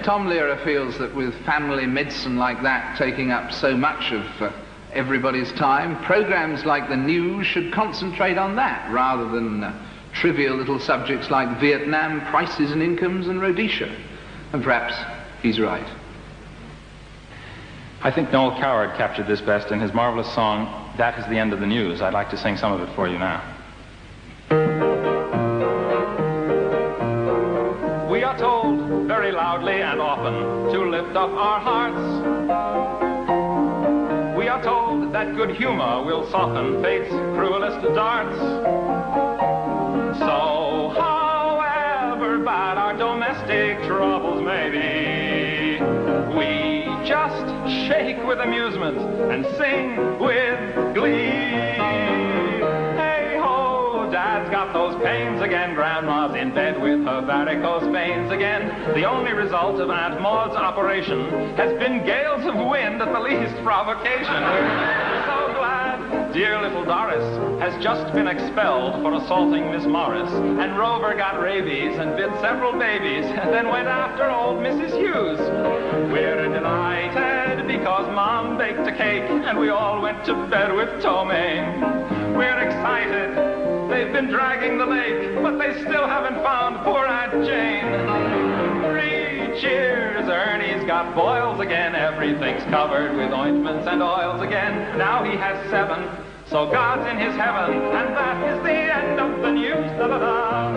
Tom Lehrer feels that with family medicine like that taking up so much of everybody's time, programs like the news should concentrate on that rather than trivial little subjects like Vietnam, prices and incomes, and Rhodesia. And perhaps he's right. I think Noel Coward captured this best in his marvelous song, That Is the End of the News. I'd like to sing some of it for you now. We are told very loudly and often to lift up our hearts. We are told that good humor will soften fate's cruelest darts. So, however bad our domestic troubles may be, we just shake with amusement and sing with glee. Hey-ho, Dad's got those pains again, Grandma's in bed with her varicose veins again. The only result of Aunt Maud's operation has been gales of wind at the least provocation. We're so glad dear little Doris has just been expelled for assaulting Miss Morris, and Rover got rabies and bit several babies, and then went after old Mrs. Hughes. We're delighted because Mom baked a cake, and we all went to bed with ptomaine. We're excited, they've been dragging the lake, but they still haven't found poor Aunt Jane. 3 cheers, Ernie's got boils again, everything's covered with ointments and oils again. Now he has 7, so God's in his heaven, and that is the end of the news. Da-da-da.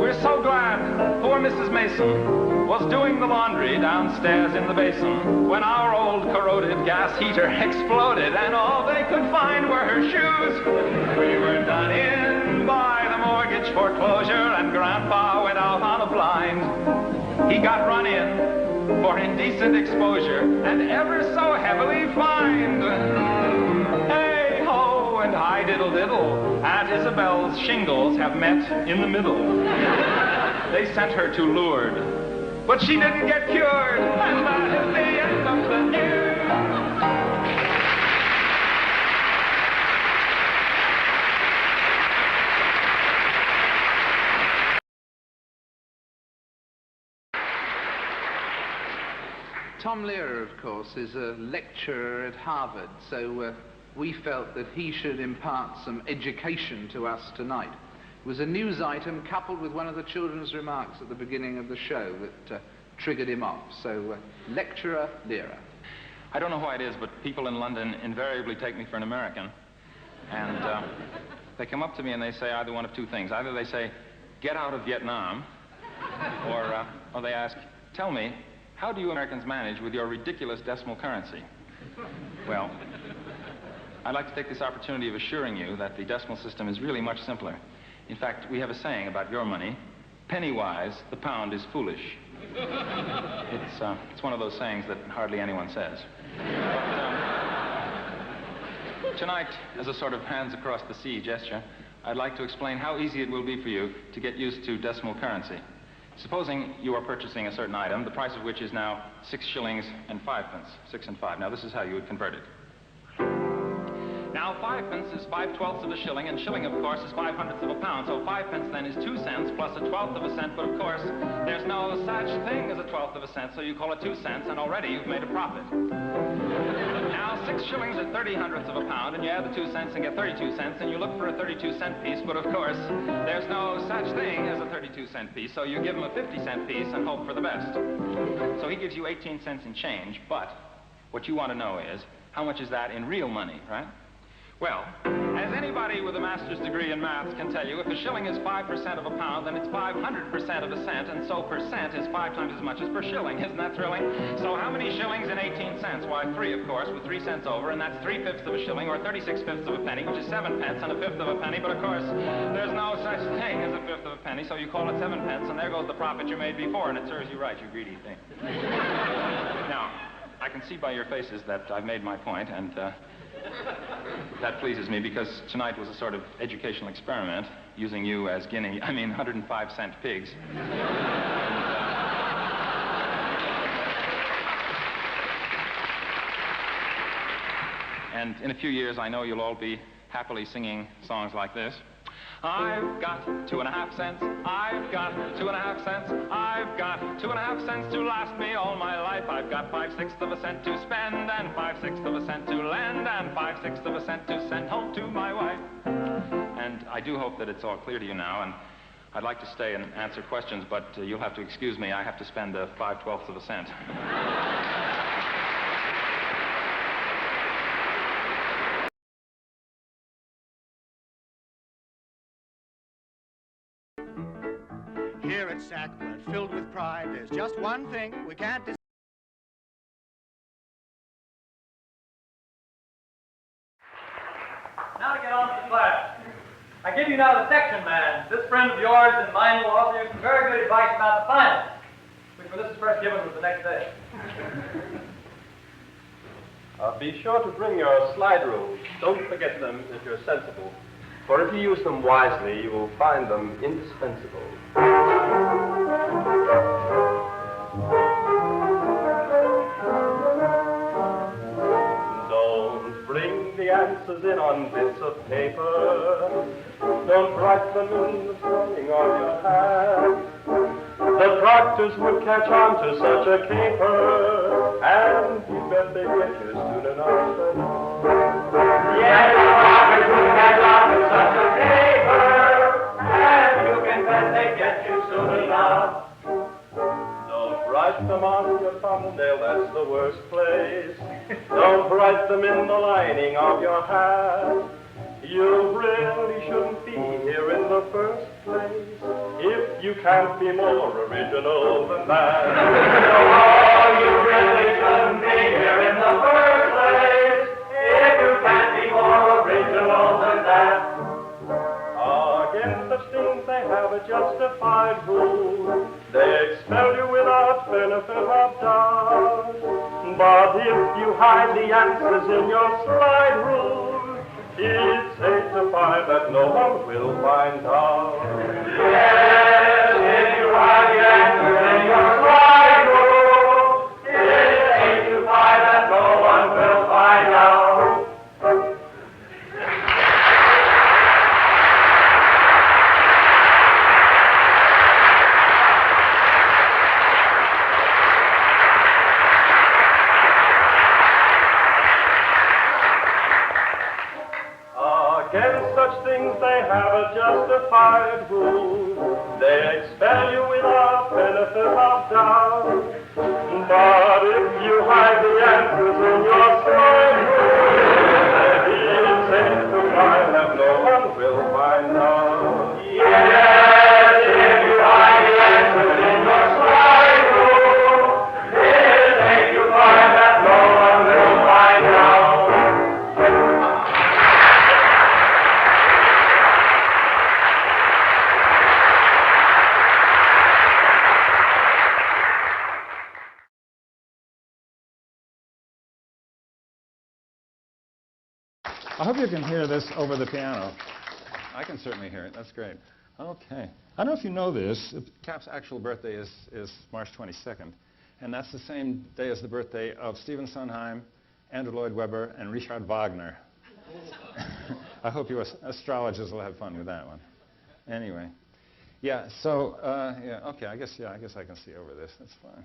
We're so glad poor Mrs. Mason was doing the laundry downstairs in the basin when our old corroded gas heater exploded, and all they could find were her shoes. We were done in by the mortgage foreclosure, and Grandpa went out on a blind. He got run in for indecent exposure and ever so heavily fined. Hey-ho and hi-diddle-diddle, Aunt Isabel's shingles have met in the middle. They sent her to Lourdes, but she didn't get cured, and that is the end of the news. Tom Lehrer, of course, is a lecturer at Harvard, so we felt that he should impart some education to us tonight. It was a news item coupled with one of the children's remarks at the beginning of the show that triggered him off. So, lecturer Lehrer. I don't know why it is, but people in London invariably take me for an American. And they come up to me and they say either one of 2 things. Either they say, get out of Vietnam, or they ask, tell me, how do you Americans manage with your ridiculous decimal currency? Well, I'd like to take this opportunity of assuring you that the decimal system is really much simpler. In fact, we have a saying about your money, penny-wise, the pound is foolish. It's one of those sayings that hardly anyone says. But, tonight, as a sort of hands-across-the-sea gesture, I'd like to explain how easy it will be for you to get used to decimal currency. Supposing you are purchasing a certain item, the price of which is now 6 shillings and 5 pence, 6 and 5. Now, this is how you would convert it. Now, 5 pence is 5/12ths of a shilling, and shilling, of course, is 5/100ths of a pound. So 5 pence, then, is 2 cents plus 1/12th of a cent. But, of course, there's no such thing as 1/12th of a cent, so you call it 2 cents, and already you've made a profit. Now, 6 shillings are 30/100ths of a pound, and you add the 2 cents and get 32 cents, and you look for a 32-cent piece. But, of course, there's no such thing as a 32-cent piece, so you give him a 50-cent piece and hope for the best. So he gives you 18 cents in change, but what you want to know is, how much is that in real money, right? Well, as anybody with a master's degree in maths can tell you, if a shilling is 5% of a pound, then it's 500% of a cent, and so percent is 5 times as much as per shilling. Isn't that thrilling? So how many shillings in 18 cents? Why, 3, of course, with 3 cents over, and that's 3/5 of a shilling, or 36/5 of a penny, which is 7 pence, and 1/5 of a penny. But, of course, there's no such thing as 1/5 of a penny, so you call it 7 pence, and there goes the profit you made before, and it serves you right, you greedy thing. Now, I can see by your faces that I've made my point, and that pleases me, because tonight was a sort of educational experiment, using you as 105-cent pigs. And in a few years, I know you'll all be happily singing songs like this. I've got 2.5 cents. I've got 2.5 cents. I've got 2.5 cents to last me all my life. I've got 5/6 of a cent to spend, and 5/6 of a cent to lend, and 5/6 of a cent to send home to my wife. And I do hope that it's all clear to you now, and I'd like to stay and answer questions, but you'll have to excuse me. I have to spend 5/12 of a cent. Here at Sackblood, filled with pride, there's just one thing we can't decide. Now to get on to the class. I give you now the section man. This friend of yours and mine will offer you some very good advice about the finals, which when this is first given was the next day. Be sure to bring your slide rules. Don't forget them if you're sensible. For if you use them wisely, you will find them indispensable. Don't bring the answers in on bits of paper. Don't write them in the swelling of your hand. The proctors would catch on to such a caper, and you bet they get you soon enough. Yes, the proctors would catch on to such a caper, and you can bet they get you soon enough. Don't write them on your thumbnail, that's the worst place. Don't write them in the lining of your hat. You really shouldn't be here in the first place if you can't be more original than that. Oh, you really shouldn't be here in the first place if you can't be more original than that. Against such things they have a justified rule. They expel you without benefit of doubt. But if you hide the answers in your slide rule, it's safe to find that no one will find out. Yes, if you hide the answers in your slide rule, it's safe to find that no one will find out. Against such things they have a justified rule. They expel you without benefit of doubt. But if you hide the answers in your slide rule, it's safe to find that no one will find out. Yes, if you hide the answers in your slide rule, it's safe to find that no one will find out. I hope you can hear this over the piano. I can certainly hear it. That's great. Okay. I don't know if you know this. Cap's actual birthday is March 22nd. And that's the same day as the birthday of Stephen Sondheim, Andrew Lloyd Webber, and Richard Wagner. I hope you astrologers will have fun with that one. Anyway. Yeah, so, yeah, okay, I guess I can see over this. That's fine.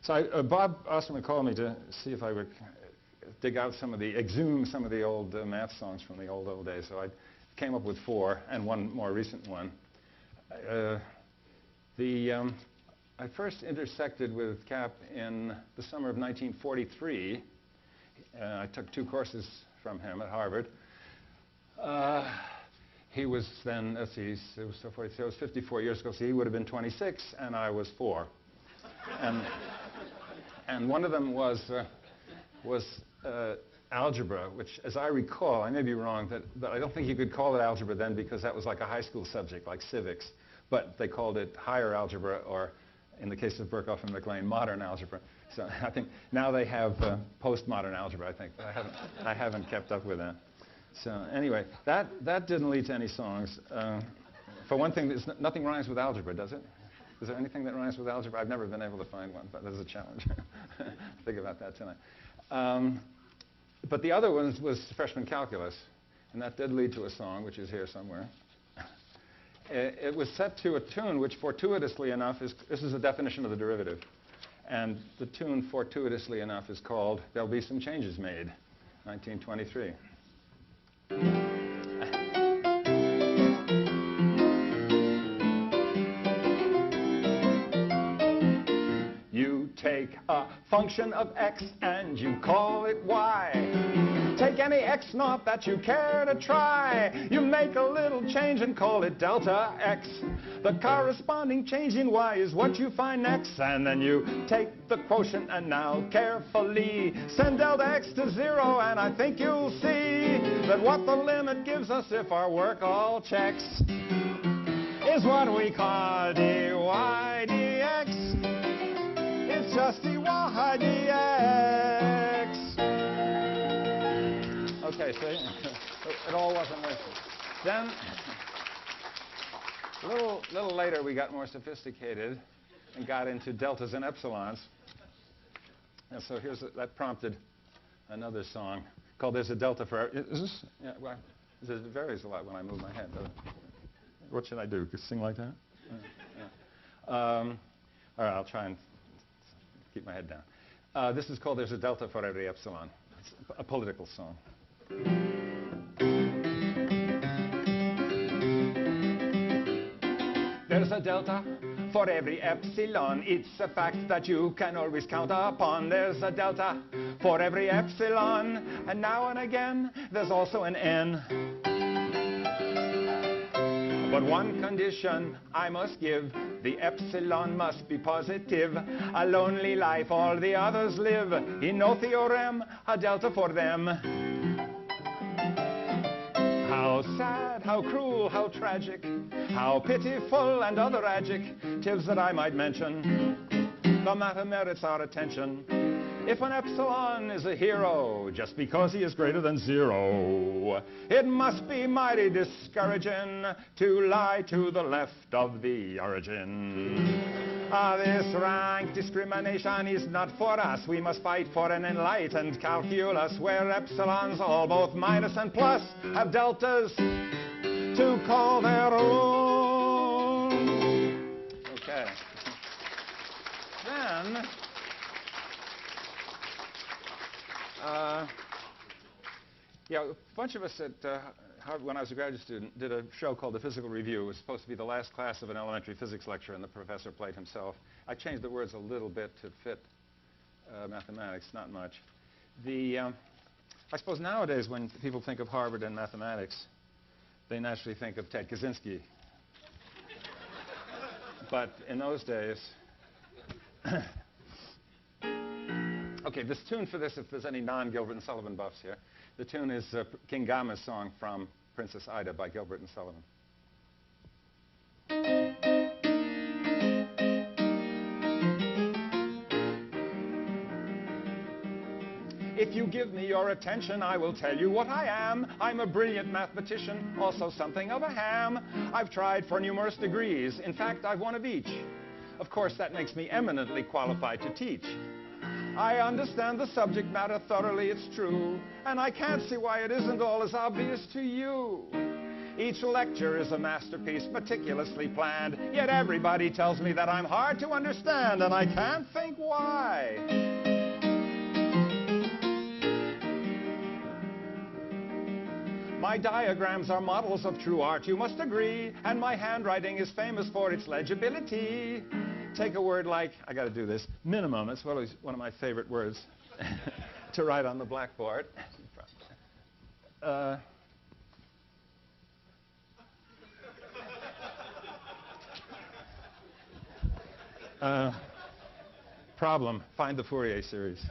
So Bob Osterman called me to see if I would dig out exhume some of the old math songs from the old days. So I came up with 4 and one more recent one. I first intersected with Cap in the summer of 1943. I took 2 courses from him at Harvard. He was then, let's see, it was 54 years ago, so he would have been 26, and I was 4. And one of them was algebra, which, as I recall, I may be wrong, but I don't think you could call it algebra then because that was like a high school subject, like civics. But they called it higher algebra, or in the case of Berkhoff and MacLean, modern algebra. So I think now they have postmodern algebra, I think, but I haven't kept up with that. So anyway, that didn't lead to any songs. For one thing, nothing rhymes with algebra, does it? Is there anything that rhymes with algebra? I've never been able to find one, but there's a challenge. Think about that tonight. But the other one was freshman calculus, and that did lead to a song, which is here somewhere. it was set to a tune which fortuitously enough is, this is a definition of the derivative. And the tune fortuitously enough is called There'll Be Some Changes Made, 1923. You take a function of x and you call it y. Take any x naught that you care to try. You make a little change and call it delta x. The corresponding change in y is what you find next. And then you take the quotient and now carefully send delta x to 0, and I think you'll see that what the limit gives us if our work all checks is what we call dy dx. It's just dy dx. Okay, see? It all wasn't worth it. Then, a little later, we got more sophisticated and got into deltas and epsilons. And so that prompted another song called There's a Delta for... Is this? Yeah, well, it varies a lot when I move my head. What should I do? Sing like that? All right, I'll try and keep my head down. This is called There's a Delta for Every Epsilon. It's a political song. There's a delta for every epsilon. It's a fact that you can always count upon. There's a delta for every epsilon. And now and again, there's also an n. But one condition I must give, the epsilon must be positive. A lonely life all the others live. In no theorem, a delta for them. How sad, how cruel, how tragic, how pitiful, and other adjectives that I might mention. The matter merits our attention. If an epsilon is a hero just because he is greater than 0, it must be mighty discouraging to lie to the left of the origin. This rank discrimination is not for us. We must fight for an enlightened calculus where epsilons, all both minus and plus, have deltas to call their own. Okay. Then, a bunch of us at Harvard, when I was a graduate student, did a show called The Physical Review. It was supposed to be the last class of an elementary physics lecture, and the professor played himself. I changed the words a little bit to fit mathematics, not much. I suppose nowadays when people think of Harvard and mathematics, they naturally think of Ted Kaczynski. But in those days... Okay, this tune for this, if there's any non-Gilbert and Sullivan buffs here, the tune is King Gama's song from Princess Ida by Gilbert and Sullivan. If you give me your attention, I will tell you what I am. I'm a brilliant mathematician, also something of a ham. I've tried for numerous degrees. In fact, I've one of each. Of course, that makes me eminently qualified to teach. I understand the subject matter thoroughly, it's true, and I can't see why it isn't all as obvious to you. Each lecture is a masterpiece, meticulously planned, yet everybody tells me that I'm hard to understand, and I can't think why. My diagrams are models of true art, you must agree, and my handwriting is famous for its legibility. Take a word like, I got to do this, minimum. It's always one of my favorite words to write on the blackboard. Problem, find the Fourier series.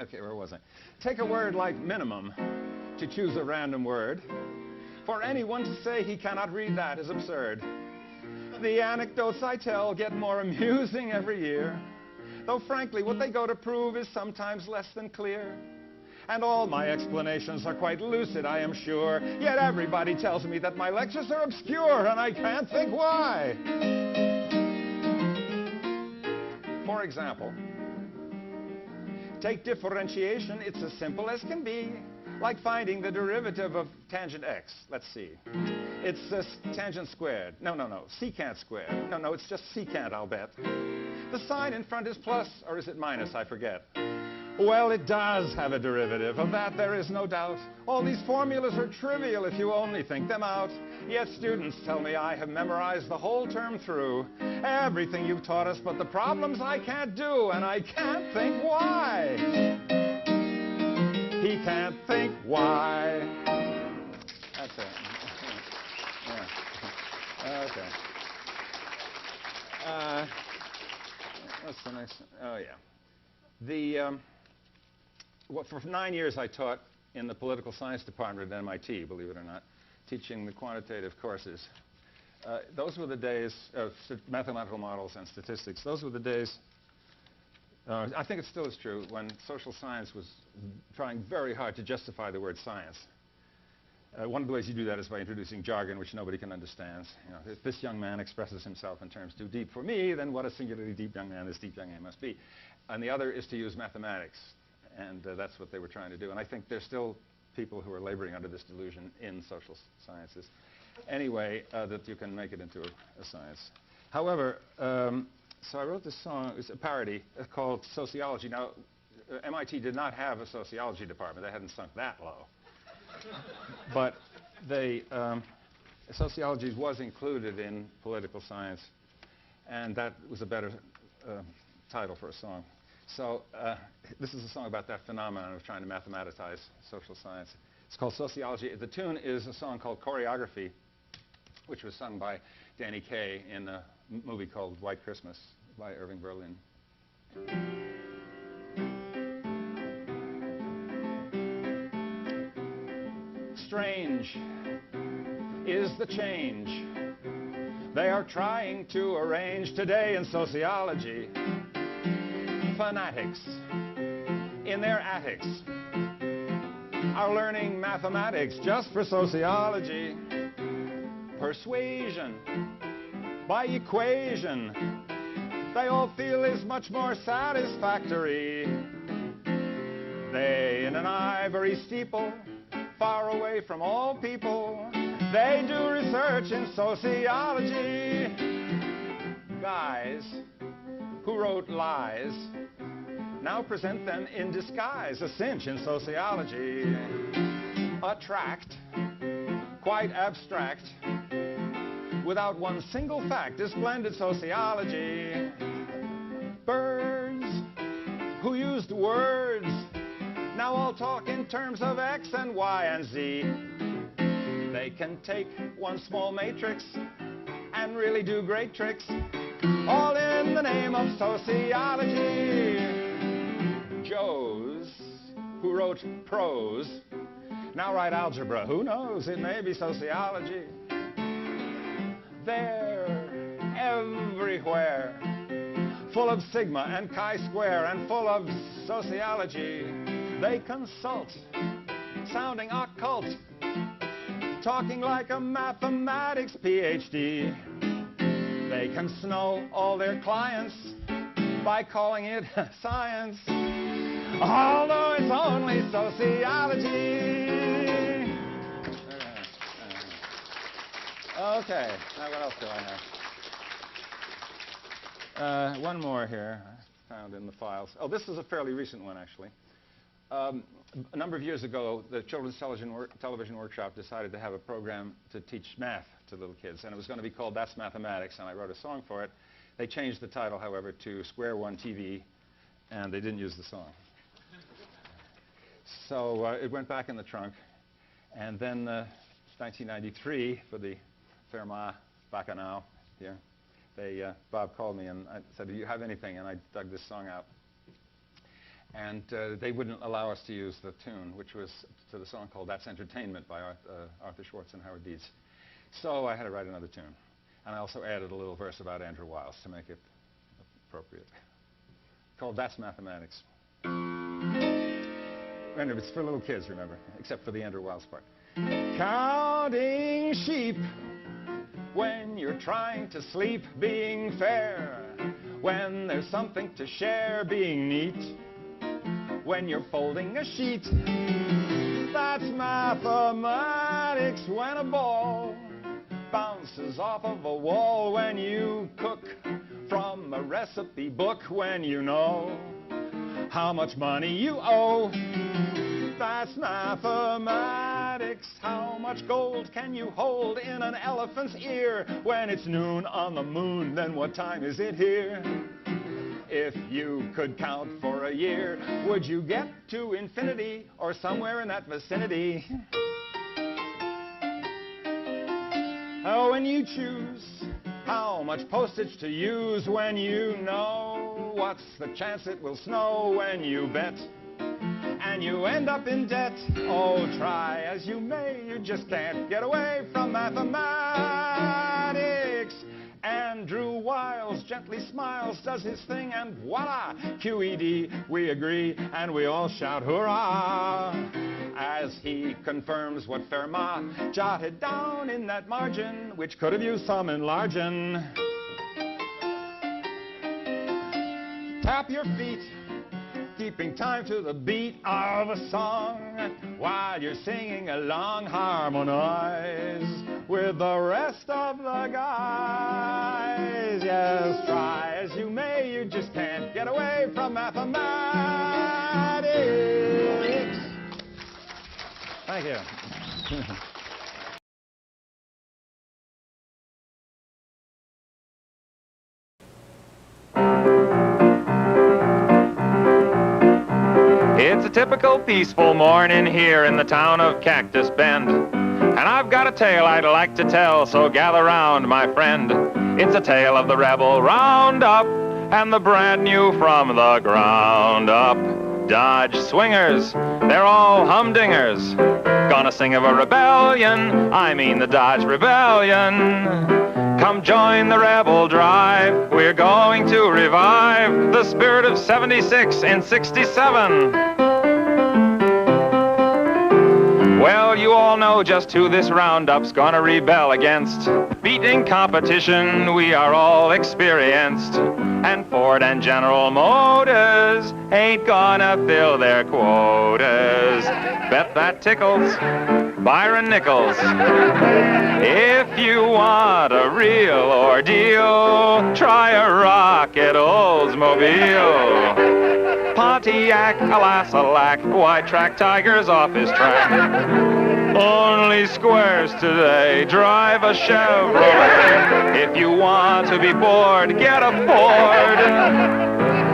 Okay, where was I? Take a word like minimum to choose a random word. For anyone to say he cannot read that is absurd. The anecdotes I tell get more amusing every year, though frankly what they go to prove is sometimes less than clear. And all my explanations are quite lucid, I am sure, yet everybody tells me that my lectures are obscure, and I can't think why. For example, Take differentiation, it's as simple as can be. Like finding the derivative of tangent x. Let's see. It's tangent squared. No, secant squared. No, it's just secant, I'll bet. The sign in front is plus, or is it minus? I forget. Well, it does have a derivative. Of that there is no doubt. All these formulas are trivial if you only think them out. Yet students tell me I have memorized the whole term through. Everything you've taught us, but the problems I can't do, and I can't think why. He can't think why. That's it. Yeah. Okay. What's the next one? Oh, yeah. For 9 years I taught in the political science department at MIT, believe it or not, teaching the quantitative courses. Those were the days of mathematical models and statistics. Those were the days, I think it still is true, when social science was trying very hard to justify the word science. One of the ways you do that is by introducing jargon which nobody can understand. You know, if this young man expresses himself in terms too deep for me, then what a singularly deep young man this deep young man must be. And the other is to use mathematics. And that's what they were trying to do. And I think there's still people who are laboring under this delusion in social sciences. Anyway, that you can make it into a science. However, so I wrote this song. It's a parody called Sociology. Now, MIT did not have a sociology department. They hadn't sunk that low. But sociology was included in political science. And that was a better title for a song. So this is a song about that phenomenon of trying to mathematicize social science. It's called Sociology. The tune is a song called Choreography, which was sung by Danny Kaye in a movie called White Christmas by Irving Berlin. Strange is the change they are trying to arrange today in sociology. Fanatics in their attics are learning mathematics just for sociology. Persuasion by equation they all feel is much more satisfactory. They in an ivory steeple far away from all people, they do research in sociology. Guys who wrote lies now present them in disguise, a cinch in sociology. A tract, quite abstract, without one single fact, is splendid sociology. Birds who used words now all talk in terms of X and Y and Z. They can take one small matrix and really do great tricks, all in the name of sociology. Joes who wrote prose now write algebra. Who knows? It may be sociology. They're everywhere, full of sigma and chi-square and full of sociology. They consult, sounding occult, talking like a mathematics PhD. They can snow all their clients by calling it science, although it's only sociology. Okay, now what else do I have? One more here, found in the files. Oh, this is a fairly recent one, actually. A number of years ago, the Children's Television Workshop decided to have a program to teach math to little kids, and it was going to be called That's Mathematics, and I wrote a song for it. They changed the title, however, to Square One TV, and they didn't use the song. So it went back in the trunk, and then 1993, for the Fermat Bacchanal here, Bob called me and I said, do you have anything? And I dug this song out. And they wouldn't allow us to use the tune, which was to the song called That's Entertainment by Arthur Schwartz and Howard Dietz. So I had to write another tune. And I also added a little verse about Andrew Wiles to make it appropriate, called That's Mathematics. And it's for little kids, remember, except for the Andrew Wiles part. Counting sheep when you're trying to sleep, being fair when there's something to share, being neat. when you're folding a sheet. That's mathematics when a ball bounces off of a wall when you cook from a recipe book when you know how much money you owe. That's mathematics. How much gold can you hold in an elephant's ear when it's noon on the moon? Then what time is it here? If you could count for a year, would you get to infinity or somewhere in that vicinity? Oh, when you choose how much postage to use when you know what's the chance it will snow when you bet and you end up in debt. Oh, try as you may, you just can't get away from mathematics. Andrew Wiles gently smiles, does his thing, and voila, QED, we agree, and we all shout hurrah, as he confirms what Fermat jotted down in that margin, which could have used some enlarging. Tap your feet, keeping time to the beat of a song, while you're singing along, harmonize with the rest of the guys. Yes, try as you may, you just can't get away from mathematics. Thank you. It's a typical peaceful morning here in the town of Cactus Bend. And I've got a tale I'd like to tell, so gather round, my friend. It's a tale of the rebel roundup and the brand new from the ground up. Dodge swingers, they're all humdingers. Gonna sing of a rebellion, I mean the Dodge Rebellion. Come join the rebel drive, we're going to revive the spirit of 76 and 67. Well, you all know just who this roundup's gonna rebel against. Beating competition, we are all experienced. And Ford and General Motors ain't gonna fill their quotas. Bet that tickles Byron Nichols. If you want a real ordeal, try a rocket Oldsmobile. Pontiac, alas alack, why track Tigers off his track? Only squares today, drive a Chevrolet. If you want to be bored, get a Ford.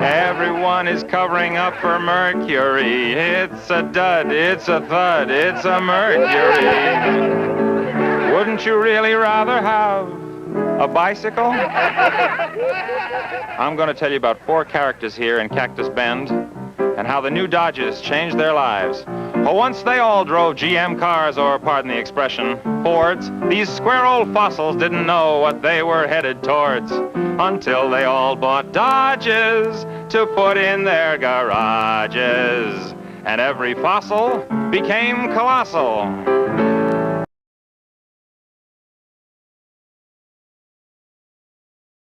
Everyone is covering up for Mercury. It's a dud, it's a thud, it's a Mercury. Wouldn't you really rather have a bicycle? I'm going to tell you about 4 characters here in Cactus Bend and how the new Dodges changed their lives. Well, once they all drove GM cars, or pardon the expression, Fords, these square old fossils didn't know what they were headed towards until they all bought Dodges to put in their garages. And every fossil became colossal.